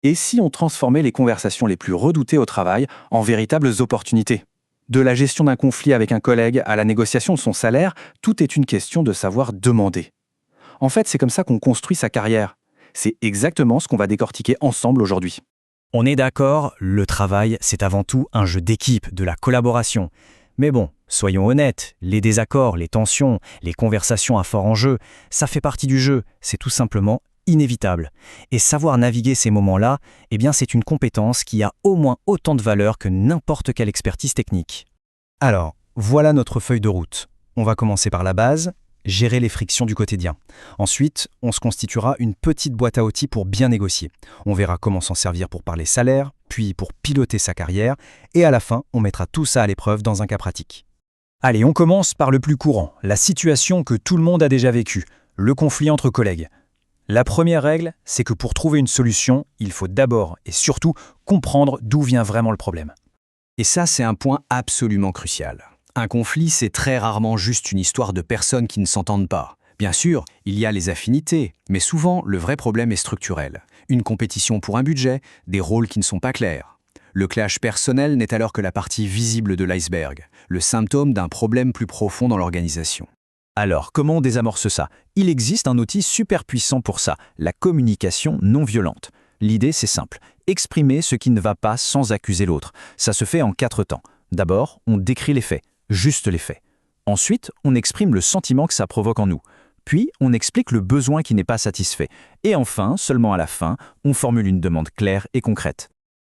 Et si on transformait les conversations les plus redoutées au travail en véritables opportunités? De la gestion d'un conflit avec un collègue à la négociation de son salaire, tout est une question de savoir demander. En fait, c'est comme ça qu'on construit sa carrière. C'est exactement ce qu'on va décortiquer ensemble aujourd'hui. On est d'accord, le travail, c'est avant tout un jeu d'équipe, de la collaboration. Mais bon, soyons honnêtes, les désaccords, les tensions, les conversations à fort enjeu, ça fait partie du jeu, c'est tout simplement inévitable. Et savoir naviguer ces moments-là, eh bien c'est une compétence qui a au moins autant de valeur que n'importe quelle expertise technique. Alors, voilà notre feuille de route. On va commencer par la base, gérer les frictions du quotidien. Ensuite, on se constituera une petite boîte à outils pour bien négocier. On verra comment s'en servir pour parler salaire, puis pour piloter sa carrière, et à la fin, on mettra tout ça à l'épreuve dans un cas pratique. Allez, on commence par le plus courant, la situation que tout le monde a déjà vécue, le conflit entre collègues. La première règle, c'est que pour trouver une solution, il faut d'abord et surtout comprendre d'où vient vraiment le problème. Et ça, c'est un point absolument crucial. Un conflit, c'est très rarement juste une histoire de personnes qui ne s'entendent pas. Bien sûr, il y a les affinités, mais souvent, le vrai problème est structurel. Une compétition pour un budget, des rôles qui ne sont pas clairs. Le clash personnel n'est alors que la partie visible de l'iceberg, le symptôme d'un problème plus profond dans l'organisation. Alors, comment on désamorce ça? Il existe un outil super puissant pour ça, la communication non violente. L'idée, c'est simple. Exprimer ce qui ne va pas sans accuser l'autre. Ça se fait en 4 temps. D'abord, on décrit les faits, juste les faits. Ensuite, on exprime le sentiment que ça provoque en nous. Puis, on explique le besoin qui n'est pas satisfait. Et enfin, seulement à la fin, on formule une demande claire et concrète.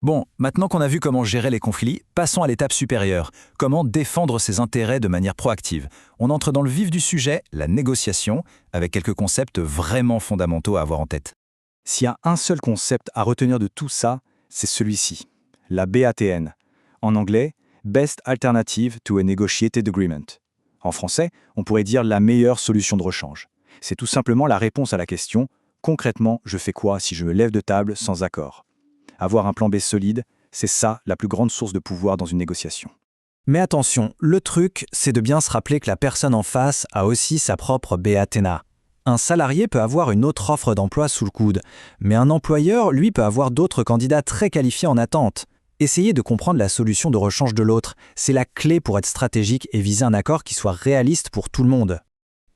Bon, maintenant qu'on a vu comment gérer les conflits, passons à l'étape supérieure. Comment défendre ses intérêts de manière proactive. On entre dans le vif du sujet, la négociation, avec quelques concepts vraiment fondamentaux à avoir en tête. S'il y a un seul concept à retenir de tout ça, c'est celui-ci, la BATN. En anglais, Best Alternative to a Negotiated Agreement. En français, on pourrait dire la meilleure solution de rechange. C'est tout simplement la réponse à la question « Concrètement, je fais quoi si je me lève de table sans accord ?» Avoir un plan B solide, c'est ça la plus grande source de pouvoir dans une négociation. Mais attention, le truc, c'est de bien se rappeler que la personne en face a aussi sa propre BATNA. Un salarié peut avoir une autre offre d'emploi sous le coude, mais un employeur, lui, peut avoir d'autres candidats très qualifiés en attente. Essayez de comprendre la solution de rechange de l'autre. C'est la clé pour être stratégique et viser un accord qui soit réaliste pour tout le monde.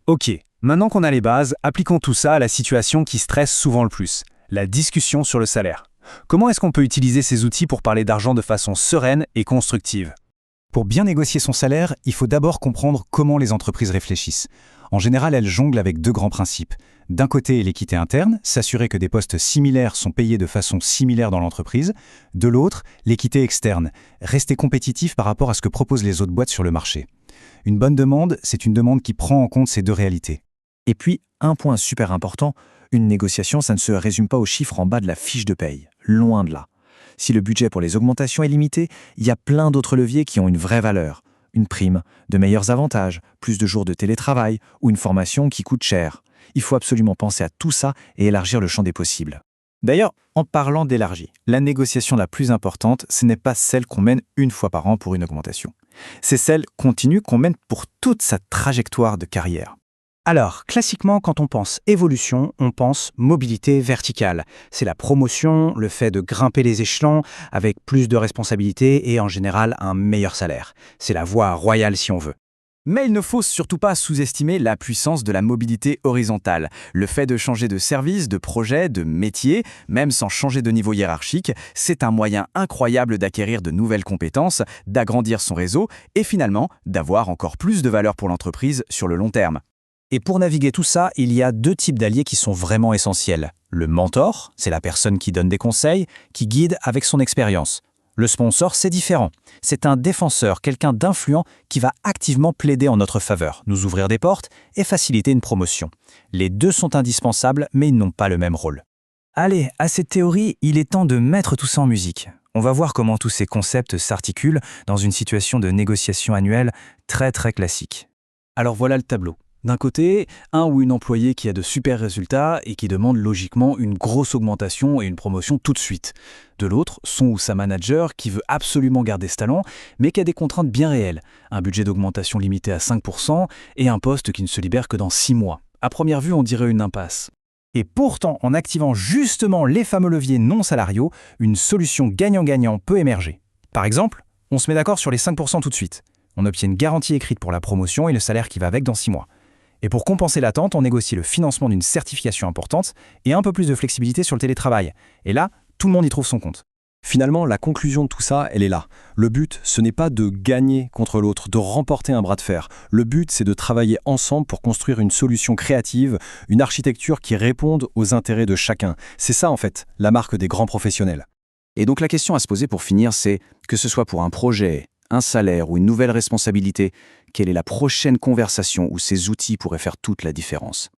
Ok, maintenant qu'on a les bases, appliquons tout ça à la situation qui stresse souvent le plus, la discussion sur le salaire. Comment est-ce qu'on peut utiliser ces outils pour parler d'argent de façon sereine et constructive? Pour bien négocier son salaire, il faut d'abord comprendre comment les entreprises réfléchissent. En général, elles jonglent avec 2 grands principes. D'un côté, l'équité interne, s'assurer que des postes similaires sont payés de façon similaire dans l'entreprise. De l'autre, l'équité externe, rester compétitif par rapport à ce que proposent les autres boîtes sur le marché. Une bonne demande, c'est une demande qui prend en compte ces 2 réalités. Et puis, un point super important, une négociation, ça ne se résume pas aux chiffres en bas de la fiche de paye. Loin de là. Si le budget pour les augmentations est limité, il y a plein d'autres leviers qui ont une vraie valeur. Une prime, de meilleurs avantages, plus de jours de télétravail ou une formation qui coûte cher. Il faut absolument penser à tout ça et élargir le champ des possibles. D'ailleurs, en parlant d'élargi, la négociation la plus importante, ce n'est pas celle qu'on mène une fois par an pour une augmentation. C'est celle continue qu'on mène pour toute sa trajectoire de carrière. Alors, classiquement, quand on pense évolution, on pense mobilité verticale. C'est la promotion, le fait de grimper les échelons avec plus de responsabilités et en général un meilleur salaire. C'est la voie royale si on veut. Mais il ne faut surtout pas sous-estimer la puissance de la mobilité horizontale. Le fait de changer de service, de projet, de métier, même sans changer de niveau hiérarchique, c'est un moyen incroyable d'acquérir de nouvelles compétences, d'agrandir son réseau et finalement d'avoir encore plus de valeur pour l'entreprise sur le long terme. Et pour naviguer tout ça, il y a 2 types d'alliés qui sont vraiment essentiels. Le mentor, c'est la personne qui donne des conseils, qui guide avec son expérience. Le sponsor, c'est différent. C'est un défenseur, quelqu'un d'influent qui va activement plaider en notre faveur, nous ouvrir des portes et faciliter une promotion. Les 2 sont indispensables, mais ils n'ont pas le même rôle. Allez, à cette théorie, il est temps de mettre tout ça en musique. On va voir comment tous ces concepts s'articulent dans une situation de négociation annuelle très classique. Alors voilà le tableau. D'un côté, un ou une employée qui a de super résultats et qui demande logiquement une grosse augmentation et une promotion tout de suite. De l'autre, son ou sa manager qui veut absolument garder ce talent, mais qui a des contraintes bien réelles. Un budget d'augmentation limité à 5% et un poste qui ne se libère que dans 6 mois. À première vue, on dirait une impasse. Et pourtant, en activant justement les fameux leviers non salariaux, une solution gagnant-gagnant peut émerger. Par exemple, on se met d'accord sur les 5% tout de suite. On obtient une garantie écrite pour la promotion et le salaire qui va avec dans 6 mois. Et pour compenser l'attente, on négocie le financement d'une certification importante et un peu plus de flexibilité sur le télétravail. Et là, tout le monde y trouve son compte. Finalement, la conclusion de tout ça, elle est là. Le but, ce n'est pas de gagner contre l'autre, de remporter un bras de fer. Le but, c'est de travailler ensemble pour construire une solution créative, une architecture qui réponde aux intérêts de chacun. C'est ça, en fait, la marque des grands professionnels. Et donc la question à se poser pour finir, c'est, que ce soit pour un projet, un salaire ou une nouvelle responsabilité, quelle est la prochaine conversation où ces outils pourraient faire toute la différence ?